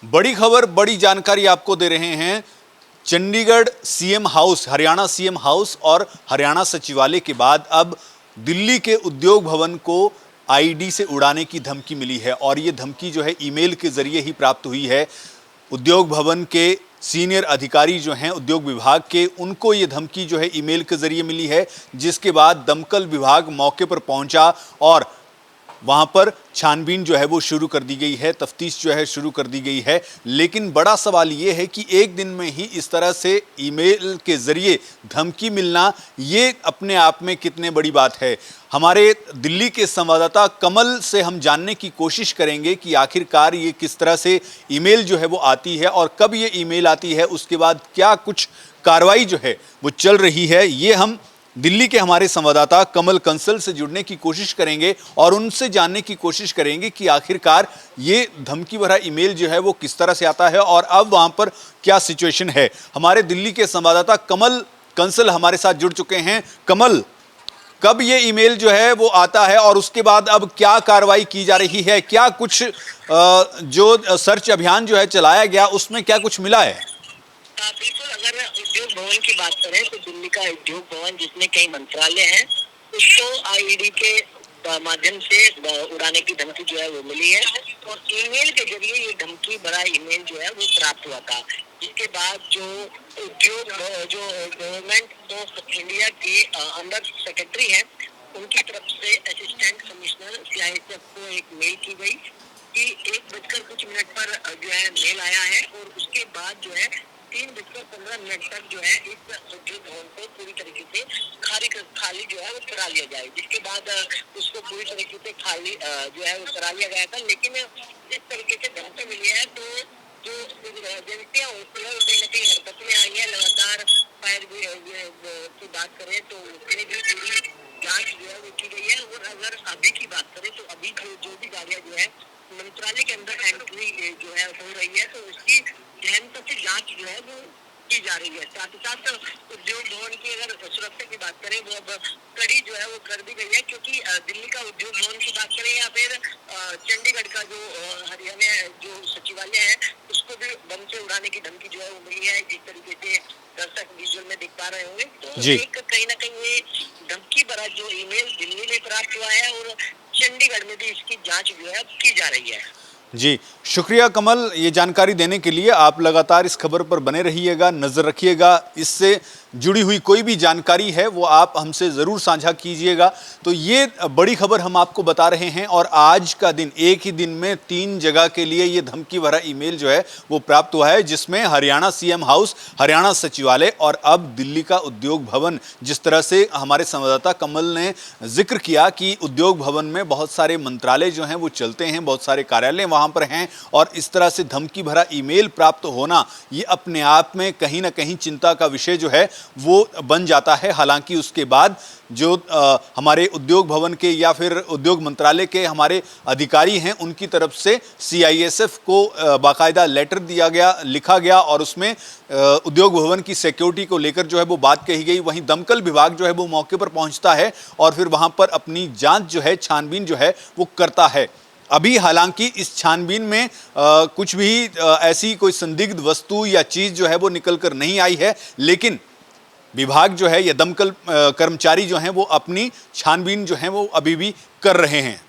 बड़ी खबर, बड़ी जानकारी आपको दे रहे हैं। Chandigarh CM house, Haryana CM house और हरियाणा सचिवालय के बाद अब दिल्ली के उद्योग भवन को आईडी से उड़ाने की धमकी मिली है और ये धमकी जो है ईमेल के जरिए ही प्राप्त हुई है। उद्योग भवन के सीनियर अधिकारी जो हैं उद्योग विभाग के, उनको ये धमकी जो है ईमेल के जरिए मिली है, जिसके बाद दमकल विभाग मौके पर पहुंचा और वहां पर छानबीन जो है वो शुरू कर दी गई है, तफ्तीश जो है शुरू कर दी गई है। लेकिन बड़ा सवाल ये है कि एक दिन में ही इस तरह से ईमेल के जरिए धमकी मिलना, ये अपने आप में कितने बड़ी बात है। हमारे दिल्ली के संवाददाता कमल से हम जानने की कोशिश करेंगे कि आखिरकार ये किस तरह से ईमेल जो है वो आती है और कब ये ईमेल आती है, उसके बाद क्या कुछ कार्रवाई जो है वो चल रही है। ये हम दिल्ली के हमारे संवाददाता कमल कंसल से जुड़ने की कोशिश करेंगे और उनसे जानने की कोशिश करेंगे कि आखिरकार ये धमकी भरा ईमेल जो है वो किस तरह से आता है और अब वहां पर क्या सिचुएशन है। हमारे दिल्ली के संवाददाता कमल कंसल हमारे साथ जुड़ चुके हैं। कमल, कब ये ईमेल जो है वो आता है और उसके बाद अब क्या कार्रवाई की जा रही है? क्या कुछ जो सर्च अभियान जो है चलाया गया उसमें क्या कुछ मिला है? बिल्कुल, अगर उद्योग भवन की बात करें तो दिल्ली का उद्योग भवन जिसमें कई मंत्रालय हैं, उसको आईडी के माध्यम से उड़ाने की धमकी जो है वो मिली है और ईमेल के जरिए ये धमकी भरा ईमेल जो है वो प्राप्त हुआ था। जिसके बाद जो गवर्नमेंट ऑफ इंडिया के अंडर सेक्रेटरी हैं, उनकी तरफ से असिस्टेंट कमिश्नर सीआईएसएफ को एक मेल की गई कि 1:15 पर जो है मेल आया है और उसके बाद जो है 3:15 तक जो है इस उद्योग भवन को पूरी तरीके से खाली जो है वो करा लिया जाए। जिसके बाद उसको पूरी तरीके से खाली जो है वो करा लिया गया था। लेकिन जिस तरीके से धमकी मिली है तो जो एजेंसियां होती है वो कहीं न कहीं हरकत में आई है। लगातार फायर की बात करें तो उसमें भी पूरी जांच जो है वो की गई है और अगर अभी की बात करें तो अभी जो भी गाड़ियां जो है मंत्रालय के अंदर एंट्री जो है हो रही है तो उसकी गहनता से जांच जो है वो की जा रही है। साथ ही साथ उद्योग भवन की अगर सुरक्षा की बात करें वो अब कड़ी जो है वो कर दी गई है, क्योंकि दिल्ली का उद्योग भवन की बात करें या फिर चंडीगढ़ का जो हरियाणा जो सचिवालय है उसको भी बम से उड़ाने की धमकी जो है वो मिली है। जिस तरीके से दर्शक विजुअल में देख पा रहे होंगे तो एक कहीं ना कहीं ये धमकी भरा जो ईमेल दिल्ली में प्राप्त हुआ है और चंडीगढ़ में भी इसकी जांच जो है की जा रही है। जी, शुक्रिया कमल, ये जानकारी देने के लिए। आप लगातार इस खबर पर बने रहिएगा, नजर रखिएगा। इससे जुड़ी हुई कोई भी जानकारी है वो आप हमसे ज़रूर साझा कीजिएगा। तो ये बड़ी खबर हम आपको बता रहे हैं और आज का दिन, एक ही दिन में 3 जगह के लिए ये धमकी भरा ईमेल जो है वो प्राप्त हुआ है, जिसमें हरियाणा सीएम हाउस, हरियाणा सचिवालय और अब दिल्ली का उद्योग भवन। जिस तरह से हमारे संवाददाता कमल ने जिक्र किया कि उद्योग भवन में बहुत सारे मंत्रालय जो हैं वो चलते हैं, बहुत सारे कार्यालय वहाँ पर हैं और इस तरह से धमकी भरा ईमेल प्राप्त होना ये अपने आप में कहीं ना कहीं चिंता का विषय जो है वो बन जाता है। हालांकि उसके बाद जो हमारे उद्योग भवन के या फिर उद्योग मंत्रालय के हमारे अधिकारी हैं उनकी तरफ से सीआईएसएफ को बाकायदा लेटर दिया गया, लिखा गया और उसमें उद्योग भवन की सिक्योरिटी को लेकर जो है वो बात कही गई। वहीं दमकल विभाग जो है वो मौके पर पहुंचता है और फिर वहां पर अपनी जांच जो है, छानबीन जो है वो करता है। अभी हालांकि इस छानबीन में कुछ भी ऐसी कोई संदिग्ध वस्तु या चीज़ जो है वो निकल कर नहीं आई है, लेकिन विभाग जो है या दमकल कर्मचारी जो हैं वो अपनी छानबीन जो है वो अभी भी कर रहे हैं।